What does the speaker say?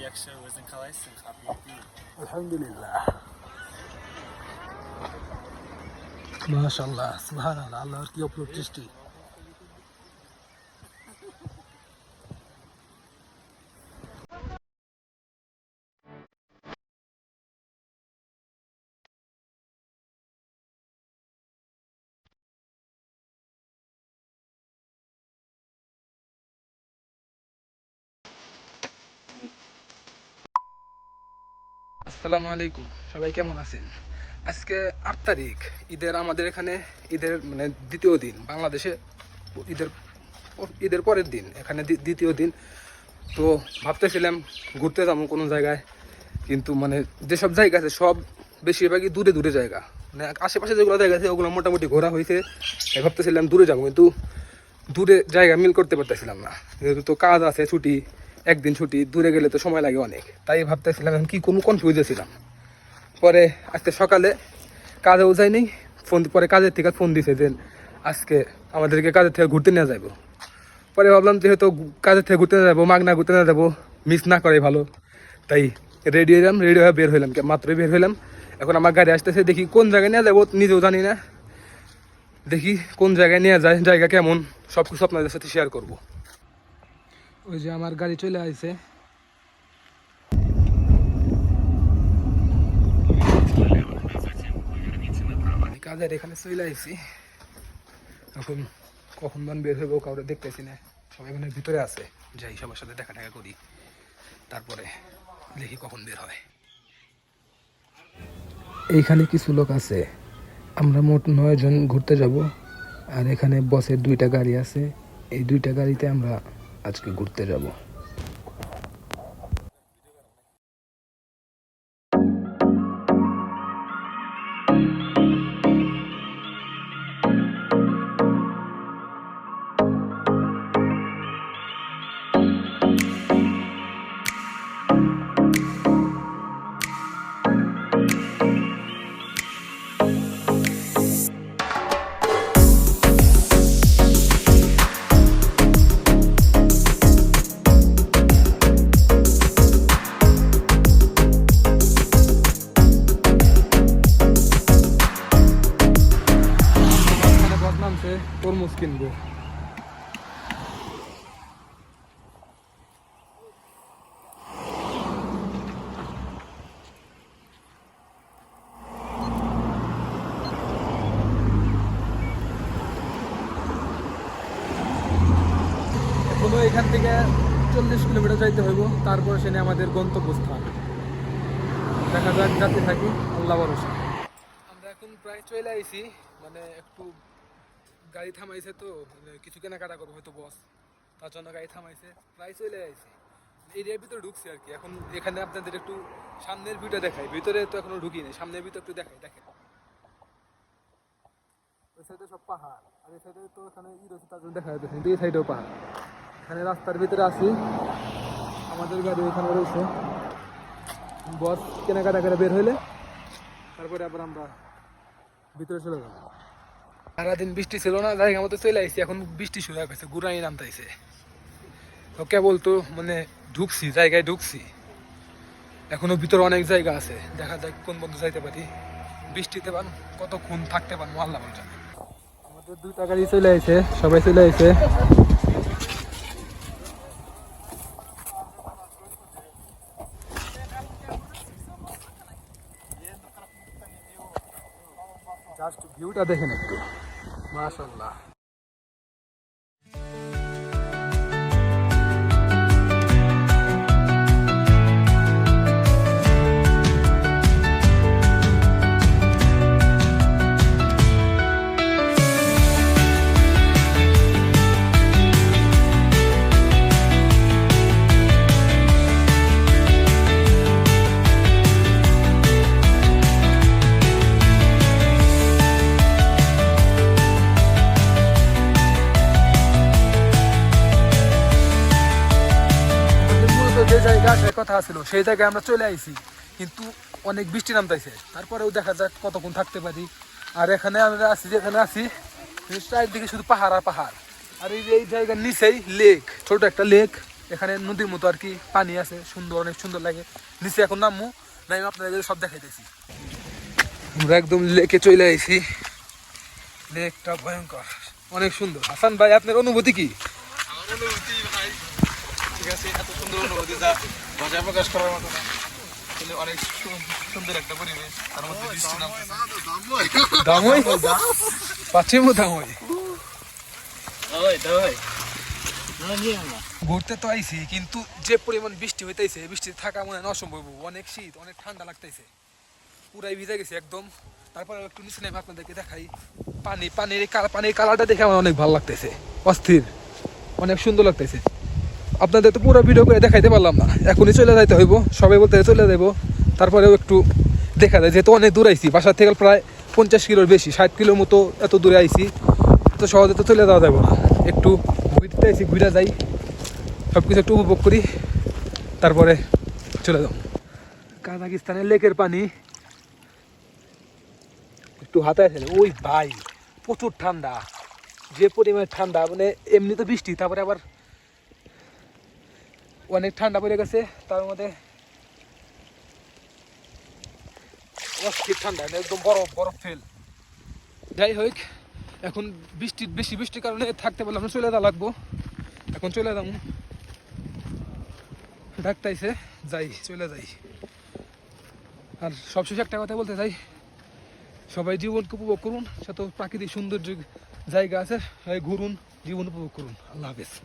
Yakşı özün kalaysın. Elhamdülillah. Maşallah, subhanallah. Allah'ın yapıyor dişti. আসসালামু আলাইকুম, সবাই কেমন আছেন? আজকে ৮ তারিখ, ঈদের আমাদের এখানে ঈদের মানে দ্বিতীয় দিন। বাংলাদেশে ঈদের ঈদের পরের দিন, এখানে দ্বিতীয় দিন। তো ভাবতেছিলাম ঘুরতে যাবো কোনো জায়গায়, কিন্তু মানে যেসব জায়গা আছে সব বেশিরভাগই দূরে দূরে জায়গা। মানে আশেপাশে যেগুলো জায়গা আছে ওগুলো মোটামুটি ঘোরা হয়েছে। ভাবতেছিলাম দূরে যাবো, কিন্তু দূরে জায়গা মিল করতে পারতেছিলাম না, যেহেতু তো কাজ আছে, ছুটি একদিন ছুটি, দূরে গেলে তো সময় লাগে অনেক। তাই ভাবতেছিলাম এখন কী কোনো কনফিউজে ছিলাম। পরে আজকে সকালে কাজেও যায়নি, পরে কাজের থেকে ফোন দিছে যে আজকে আমাদেরকে কাজের থেকে ঘুরতে নিয়ে যাবো। পরে ভাবলাম যেহেতু কাজের থেকে ঘুরতে যাবো, মাগনা ঘুরতে নিয়ে যাবো, মিস না করে ভালো। তাই রেডি হইলাম, রেডি হয়ে বের হইলাম, মাত্রই বের হইলাম। এখন আমার গাড়ি আসতেছে, দেখি কোন জায়গায় নিয়ে যাবো নিজেও জানি না। দেখি কোন জায়গায় নিয়ে যায়, জায়গা কেমন, সব কিছু আপনাদের সাথে শেয়ার করবো। ওই যে আমার গাড়ি চলে আসছে। কাজের এখানে চলে আসছি, এখন কখন মান বের হইব কাউরে দেখতেছি না, সবাই এখানে ভিতরে আছে। যাই সবার সাথে দেখা টাকা করি, তারপরে দেখি কখন বের হয়। এইখানে কিছু লোক আছে, আমরা মোট 9 জন ঘুরতে যাব। আর এখানে বসের 2টা গাড়ি আছে, এই 2টা গাড়িতে আমরা আজকে ঘুরতে যাব। তরমুজ কিনবো। এখনো এখান থেকে 40 কিলোমিটার যাইতে হইব, তারপর সেখানে আমাদের গন্তব্যস্থান। দেখা যাক, যাতে থাকি, আল্লাহ ভরসা। আমরা এখন প্রায় চলে আইছি, মানে একটু গাড়ি থামাইছে, তো কিছু কেনাকাটা করবো হয়তো বস, তার জন্য গাড়ি থামাইছে। প্রায় চলে আইছি, এরিয়ার ভিতরে ঢুকছি আর কি। এখন এখানে আপনাদের একটু সামনের ভিউটা দেখাই, ভিতরে তো এখনো ঢুকি নেই, সামনের ভিতরে একটু দেখাই। দেখেন ওই সাইডে সব পাহাড়, আর এই সাইডে তো এখানে রয়েছে, তার জন্য দেখা যাচ্ছে, কিন্তু এই সাইডেও পাহাড়। এখানে রাস্তার ভিতরে আছি, আমাদের গাড়ি ওখানে রয়েছে। বস কেনাকাটা করে বের হইলে তারপরে আবার আমরা ভিতরে চলে যাবো। সারাদিন বৃষ্টি ছিল না, জায়গা মতো চলে আসছি। এখন বৃষ্টি শুরু হয়ে গেছে, গুড়াই নামতাইছে। তো কেবল তো মানে ঢুকছি, জায়গায় ঢুকছি, এখনো ভিতরে অনেক জায়গা আছে। দেখা যাক কোন বন্ধু যাইতে পারি। বৃষ্টিতে কতক্ষণ থাকতে পারবো আল্লাহ ভালো জানে। আমাদের 2টা গাড়ি চলে আসে, সবাই চলে আসে। জাস্ট ভিউটা দেখেন একটু, মাশাআল্লাহ। যে জায়গা আসার কথা ছিল সেই জায়গায় আমরা চলে আইছি, কিন্তু অনেক বৃষ্টি নামতেছে। তারপরেও দেখা যাক কতক্ষণ থাকতে পারি। আর এখানে আমরা আছি, যেখানে আছি চারিদিকে শুধু পাহাড় আর পাহাড়। আর এই জায়গার নিচেই লেক, ছোট একটা লেক, এখানে নদীর মতো আর কি পানি আছে, সুন্দর, অনেক সুন্দর লাগে। নিচে এখন নামবো, আমি আপনাদের সব দেখাইতেছি। আমরা একদম লেকে চলে আইছি। লেকটা ভয়ঙ্কর, অনেক সুন্দর। হাসান ভাই, আপনার অনুভূতি কি? আমার অনুভূতি ভাই ঠিক আছে, এত সুন্দর অনুভূতি যা ভাষায় প্রকাশ করার মতো না। আসলে অনেক সুন্দর একটা পরিবেশ, তার মধ্যে বৃষ্টি নামতেছে। দামই পাচ্ছি মো দামই ঘুরতে তো আইছি, কিন্তু যে পরিমাণ বৃষ্টি হইতেছে, বৃষ্টিতে থাকা মনে হয় অসম্ভব। অনেক শীত, অনেক ঠান্ডা লাগতেছে, পুরাই ভিজে গেছে একদম। তারপরে একটু নিচে নেমে আপনাদেরকে দেখাই। পানির কালারটা দেখে আমার অনেক ভালো লাগতেছে, অস্থির, অনেক সুন্দর লাগতেছে। আপনাদের তো পুরো ভিডিও করে দেখাইতে পারলাম না, এখনই চলে যাইতে হইব। সবাই বলতে চলে যাবো, তারপরেও একটু দেখা যায়, যেহেতু অনেক দূর আইছি, বাসার থেকে প্রায় 50 কিলোর বেশি, 60 কিলোর মতো এত দূরে আইছি, তো সহজে তো চলে যাওয়া যাবে না। একটু ঘুরতে আইছি, ঘুরে যাই, সব কিছু একটু উপভোগ করি, তারপরে চলে যাও। কাজাকিস্তানের লেকের পানি একটু হাতায় ফেলে। ওই ভাই, প্রচুর ঠান্ডা, যে পরিমাণে ঠান্ডা, মানে এমনি তো বৃষ্টি, তারপরে আবার অনেক ঠান্ডা পড়ে গেছে, তার মধ্যে অস্থির ঠান্ডা, একদম বরফ বরফ ফেল। যাই হোক, এখন বেশি বৃষ্টির কারণে থাকতে পারলাম না, চলে যাওয়া লাগবো। এখন চলে যাবো, ডাকতাইছে, যাই, চলে যাই। আর সবশেষে একটা কথা বলতে চাই, সবাই জীবনকে উপভোগ করুন, সে তো প্রাকৃতিক সৌন্দর্য জায়গা আছে, ঘুরুন, জীবন উপভোগ করুন। আল্লাহ হাফেজ।